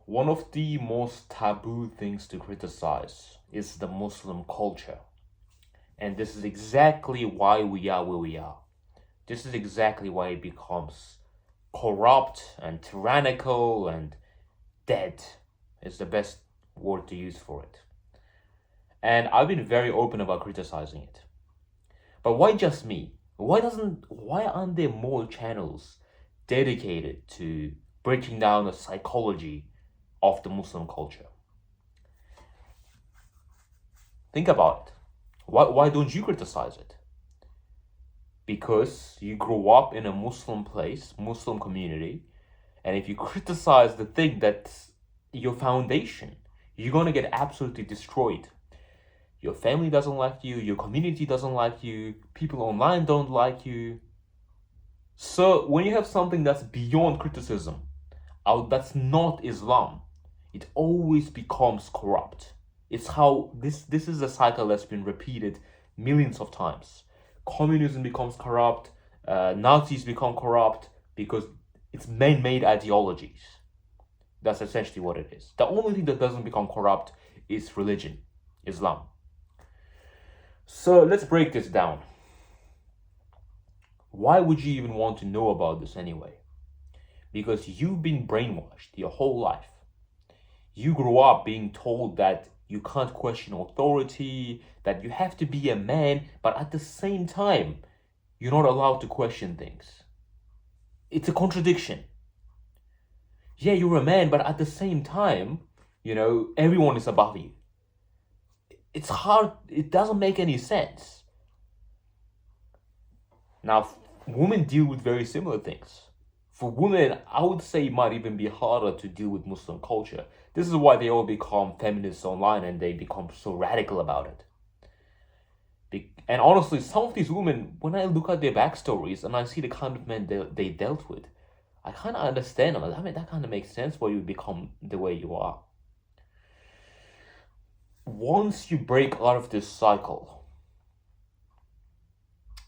One of the most taboo things to criticize is the Muslim culture. And this is exactly why we are where we are. This is exactly why it becomes corrupt and tyrannical and dead is the best word to use for it. And I've been very open about criticizing it. But why just me? Why aren't there more channels dedicated to breaking down the psychology of the Muslim culture? Think about it. Why don't you criticize it? Because you grew up in a Muslim place, Muslim community, and if you criticize the thing that's your foundation, you're gonna get absolutely destroyed. Your family doesn't like you, your community doesn't like you, people online don't like you. So when you have something that's beyond criticism, that's not Islam, it always becomes corrupt. It's how this is a cycle that's been repeated millions of times. Communism becomes corrupt, Nazis become corrupt because it's man-made ideologies. That's essentially what it is. The only thing that doesn't become corrupt is religion, Islam. So let's break this down. Why would you even want to know about this anyway? Because you've been brainwashed your whole life. You grew up being told that you can't question authority, that you have to be a man, but at the same time, you're not allowed to question things. It's a contradiction. Yeah, you're a man, but at the same time, everyone is above you. It's hard, it doesn't make any sense. Now, women deal with very similar things. For women, I would say it might even be harder to deal with Muslim culture. This is why they all become feminists online and they become so radical about it. And honestly, some of these women, when I look at their backstories and I see the kind of men they dealt with, I kind of understand them. I mean, that kind of makes sense why you become the way you are. Once you break out of this cycle,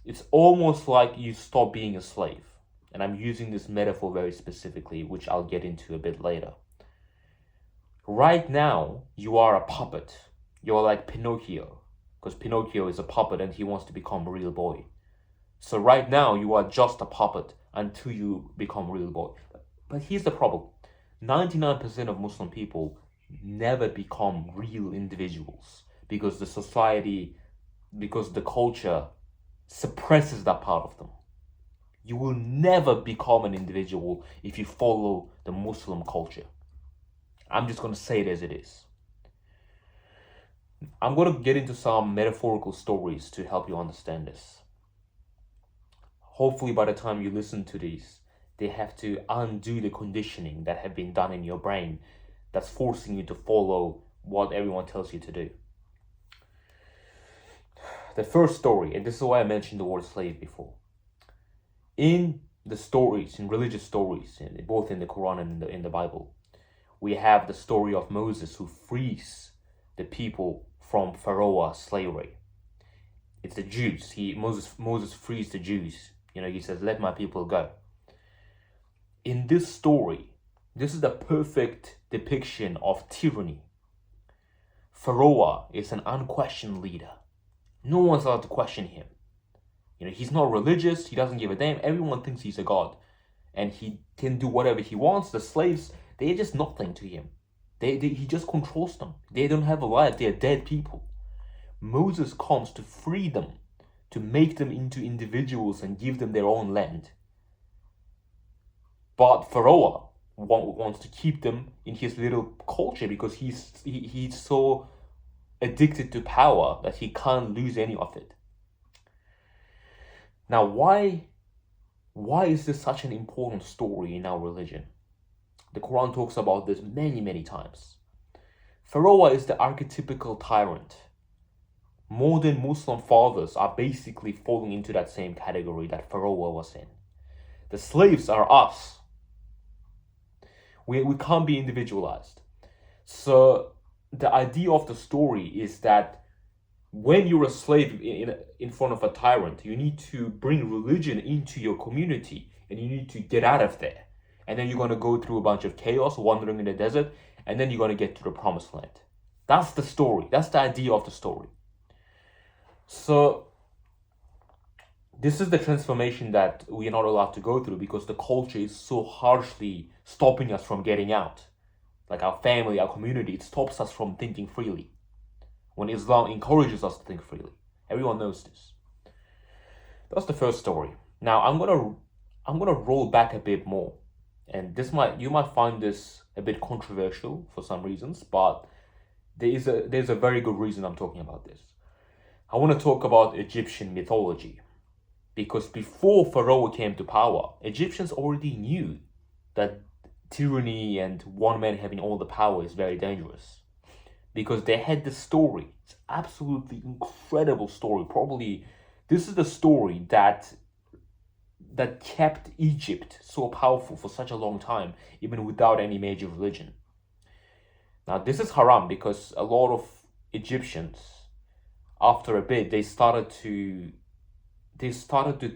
it's almost like you stop being a slave. And I'm using this metaphor very specifically, which I'll get into a bit later. Right now, you are a puppet. You're like Pinocchio, because Pinocchio is a puppet and he wants to become a real boy. So right now, you are just a puppet until you become a real boy. But here's the problem. 99% of Muslim people never become real individuals because the society, because the culture suppresses that part of them. You will never become an individual if you follow the Muslim culture. I'm just going to say it as it is. I'm going to get into some metaphorical stories to help you understand this. Hopefully by the time you listen to these, they have to undo the conditioning that have been done in your brain that's forcing you to follow what everyone tells you to do. The first story, and this is why I mentioned the word slave before. In the stories, in religious stories, both in the Quran and in the Bible, we have the story of Moses who frees the people from Pharaoh's slavery. It's the Jews. Moses frees the Jews. He says, "Let my people go." In this story, this is the perfect depiction of tyranny. Pharaoh is an unquestioned leader. No one's allowed to question him. He's not religious. He doesn't give a damn. Everyone thinks he's a god. And he can do whatever he wants. The slaves, they're just nothing to him. He just controls them. They don't have a life. They're dead people. Moses comes to free them, to make them into individuals and give them their own land. But Pharaoh wants to keep them in his little culture because he's so addicted to power that he can't lose any of it. Now, why is this such an important story in our religion? The Quran talks about this many, many times. Pharaoh is the archetypical tyrant. Modern Muslim fathers are basically falling into that same category that Pharaoh was in. The slaves are us. We can't be individualized. So the idea of the story is that when you're a slave in front of a tyrant, you need to bring religion into your community and you need to get out of there. and then you're going to go through a bunch of chaos, wandering in the desert, and then you're going to get to the promised land. That's the story. That's the idea of the story. So this is the transformation that we are not allowed to go through because the culture is so harshly stopping us from getting out. Like our family, our community, it stops us from thinking freely. When Islam encourages us to think freely. Everyone knows this. That's the first story. Now I'm gonna roll back a bit more. And you might find this a bit controversial for some reasons, but there's a very good reason I'm talking about this. I want to talk about Egyptian mythology. Because before Pharaoh came to power, Egyptians already knew that tyranny and one man having all the power is very dangerous. Because they had this story. It's absolutely incredible story. Probably this is the story that kept Egypt so powerful for such a long time, even without any major religion. Now this is haram because a lot of Egyptians, after a bit, they started to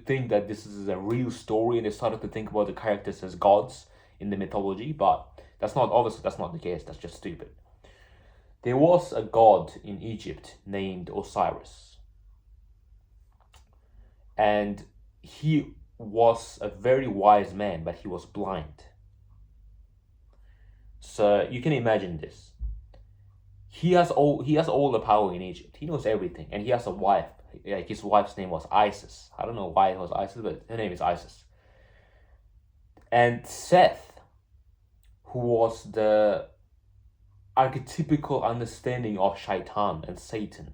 think that this is a real story, and they started to think about the characters as gods in the mythology, but that's not the case. That's just stupid. There was a god in Egypt named Osiris, and he was a very wise man, but he was blind. So you can imagine this. He has all the power in Egypt. He knows everything, and he has a wife. Like his wife's name was Isis. I don't know why it was Isis, but her name is Isis. And Seth, who was the archetypical understanding of Shaitan and Satan,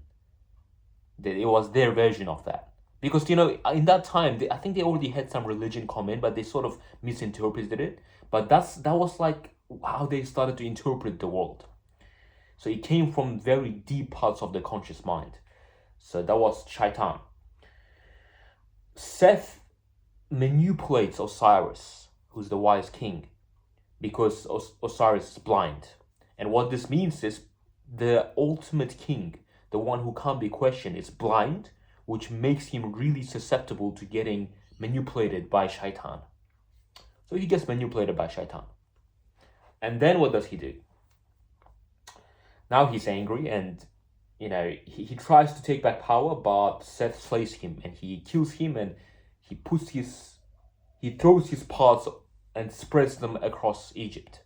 that it was their version of that. Because, in that time, I think they already had some religion come in, but they sort of misinterpreted it. But that was like how they started to interpret the world. So it came from very deep parts of the conscious mind. So that was Shaitan. Seth manipulates Osiris, who's the wise king, because Osiris is blind. And what this means is the ultimate king, the one who can't be questioned, is blind, which makes him really susceptible to getting manipulated by Shaitan. So he gets manipulated by Shaitan. And then what does he do? Now he's angry and he tries to take back power, but Seth slays him and he kills him, and he throws his parts and spreads them across Egypt.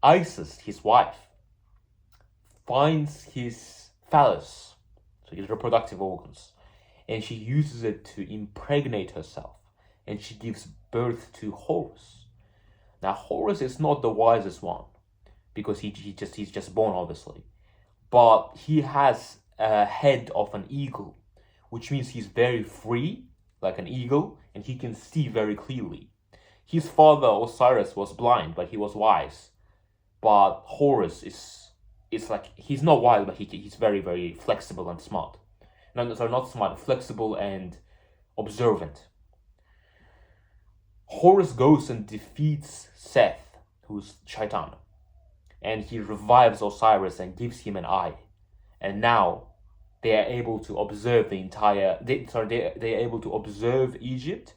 Isis, his wife, finds his phallus, so his reproductive organs, and she uses it to impregnate herself, and she gives birth to Horus. Now Horus is not the wisest one, because he's just born, obviously. But he has a head of an eagle, which means he's very free, like an eagle, and he can see very clearly. His father, Osiris, was blind, but he was wise. But Horus is like, he's not wise, but he's very, very flexible and smart. No, sorry, not smart, flexible and observant. Horus goes and defeats Seth, who's Shaitan. And he revives Osiris and gives him an eye. And now they are able to observe they are able to observe Egypt,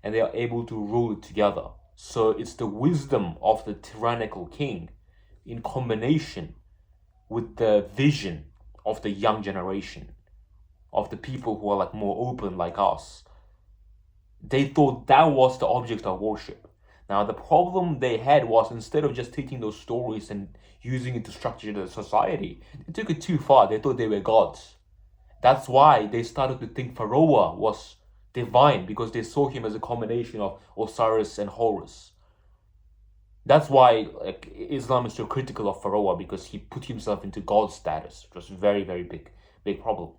and they are able to rule it together. So it's the wisdom of the tyrannical king in combination with the vision of the young generation, of the people who are like more open like us. They thought that was the object of worship. Now, the problem they had was, instead of just taking those stories and using it to structure the society, they took it too far. They thought they were gods. That's why they started to think Pharaoh was divine, because they saw him as a combination of Osiris and Horus. That's why Islam is so critical of Pharaoh, because he put himself into god status. It was a very, very big problem.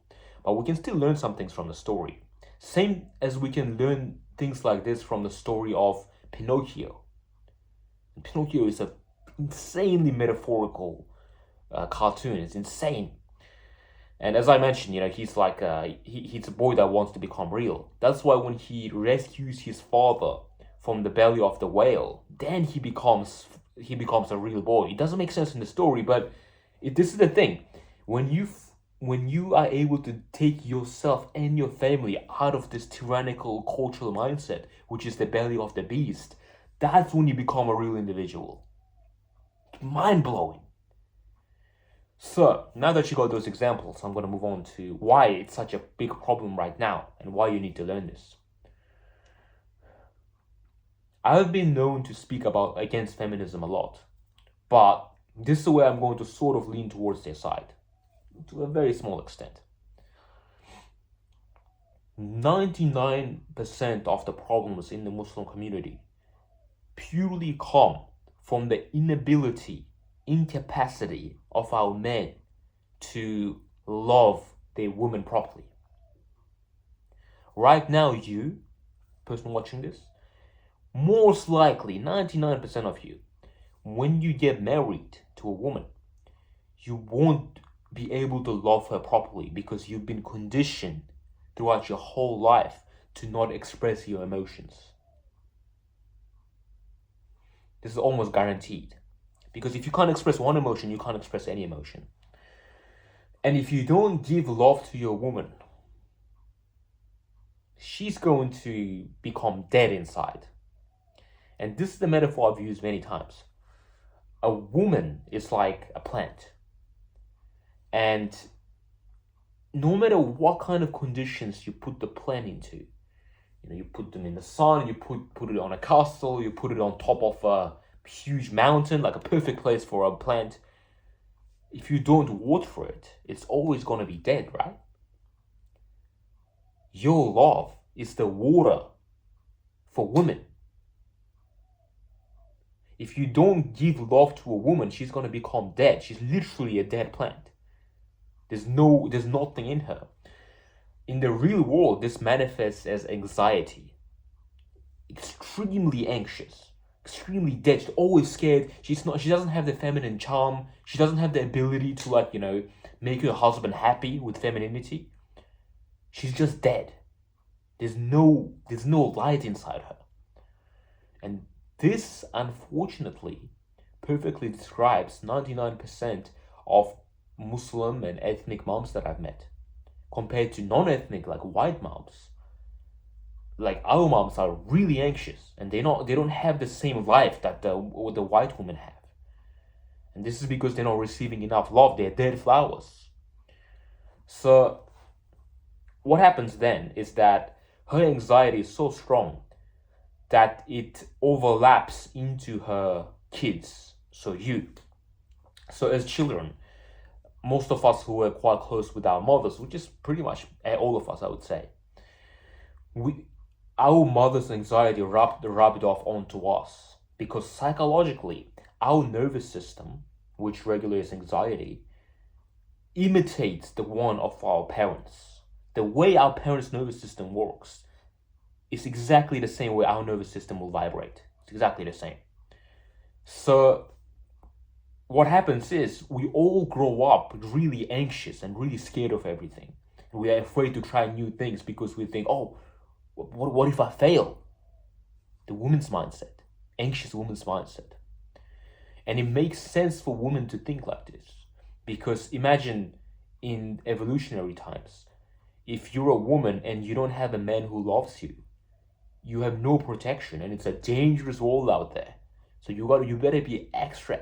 But we can still learn some things from the story. Same as we can learn things like this from the story of Pinocchio. Pinocchio is an insanely metaphorical cartoon. It's insane. And as I mentioned, he's like he's a boy that wants to become real. That's why when he rescues his father from the belly of the whale, then he becomes a real boy. It doesn't make sense in the story, but this is the thing. When you are able to take yourself and your family out of this tyrannical cultural mindset, which is the belly of the beast, That's when you become a real individual. Mind-blowing. So, now that you got those examples, I'm going to move on to why it's such a big problem right now and why you need to learn this. I've been known to speak against feminism a lot, but this is where I'm going to sort of lean towards their side, to a very small extent. 99% of the problems in the Muslim community purely come from the incapacity of our men to love their women properly. Right now, you, person watching this, most likely 99% of you, when you get married to a woman, you won't be able to love her properly because you've been conditioned throughout your whole life to not express your emotions. This is almost guaranteed. Because if you can't express one emotion, you can't express any emotion. And if you don't give love to your woman, she's going to become dead inside. And this is the metaphor I've used many times. A woman is like a plant. And no matter what kind of conditions you put the plant into, you put them in the sun, you put it on a castle, you put it on top of a huge mountain, like a perfect place for a plant. If you don't water it, it's always going to be dead, right? Your love is the water for women. If you don't give love to a woman, she's going to become dead. She's literally a dead plant. There's nothing in her. In the real world, this manifests as anxiety. Extremely anxious, extremely dead. She's always scared. She doesn't have the feminine charm. She doesn't have the ability to make her husband happy with femininity. She's just dead. There's no light inside her. And this, unfortunately, perfectly describes 99% of Muslim and ethnic moms that I've met, compared to non-ethnic, like white moms. Like, our moms are really anxious, and they don't have the same life that the white women have. And this is because they're not receiving enough love. They're dead flowers. So what happens then is that her anxiety is so strong that it overlaps into her kids. So as children, most of us who were quite close with our mothers, which is pretty much all of us, I would say, our mother's anxiety rubbed off onto us, because psychologically, our nervous system, which regulates anxiety, imitates the one of our parents. The way our parents' nervous system works is exactly the same way our nervous system will vibrate. It's exactly the same. So what happens is we all grow up really anxious and really scared of everything. And we are afraid to try new things because we think, oh, what if I fail? The woman's mindset, anxious woman's mindset. And it makes sense for women to think like this, because imagine in evolutionary times, if you're a woman and you don't have a man who loves you, you have no protection, and it's a dangerous world out there. So you better be extra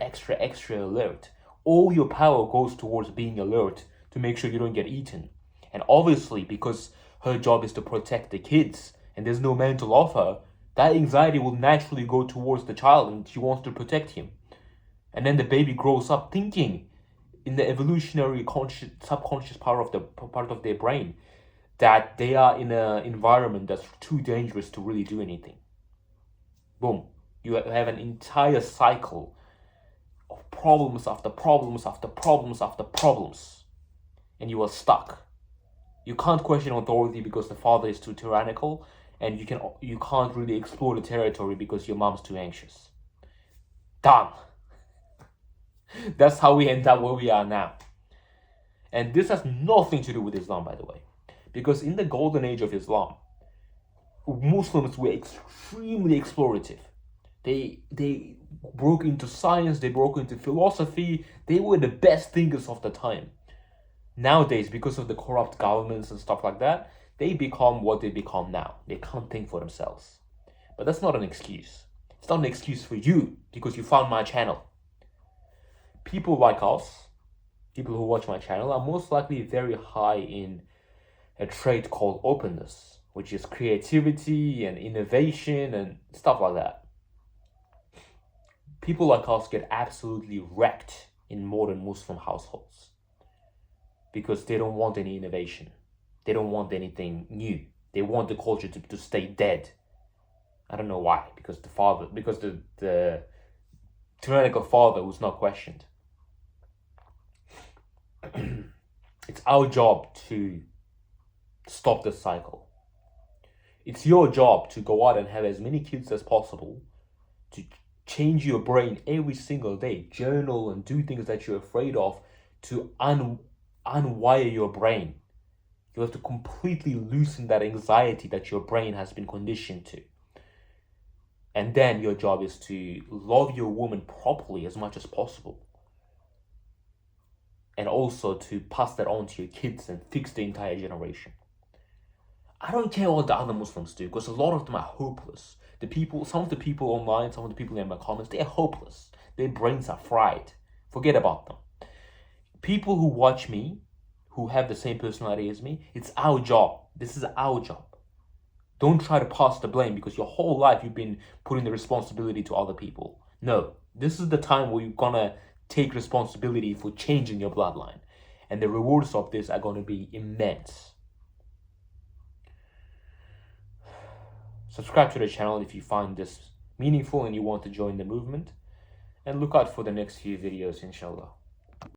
alert. All your power goes towards being alert to make sure you don't get eaten. And obviously, because her job is to protect the kids, and there's no man to love her, that anxiety will naturally go towards the child, and she wants to protect him. And then the baby grows up thinking, in the evolutionary subconscious part of their brain, that they are in an environment that's too dangerous to really do anything. Boom. You have an entire cycle of problems after problems after problems after problems, and you are stuck. You can't question authority because the father is too tyrannical, and you can't really explore the territory because your mom's too anxious. Done. That's how we end up where we are now. And this has nothing to do with Islam, by the way, because in the golden age of Islam, Muslims were extremely explorative. They broke into science, they broke into philosophy, they were the best thinkers of the time. Nowadays, because of the corrupt governments and stuff like that, they become what they become now. They can't think for themselves. But that's not an excuse. It's not an excuse for you because you found my channel. People like us, people who watch my channel, are most likely very high in a trait called openness, which is creativity and innovation and stuff like that. People like us get absolutely wrecked in modern Muslim households because they don't want any innovation. They don't want anything new. They want the culture to stay dead. I don't know why, because the tyrannical father was not questioned. It's our job to stop this cycle. It's your job to go out and have as many kids as possible, to change your brain every single day, journal and do things that you're afraid of to unwire your brain. You have to completely loosen that anxiety that your brain has been conditioned to. And then your job is to love your woman properly as much as possible. And also to pass that on to your kids and fix the entire generation. I don't care what the other Muslims do, because a lot of them are hopeless. Some of the people online, some of the people in my comments, they're hopeless. Their brains are fried. Forget about them. People who watch me, who have the same personality as me, it's our job. This is our job. Don't try to pass the blame because your whole life you've been putting the responsibility to other people. No, this is the time where you're gonna take responsibility for changing your bloodline. And the rewards of this are gonna be immense. Subscribe to the channel if you find this meaningful and you want to join the movement. And look out for the next few videos, inshallah.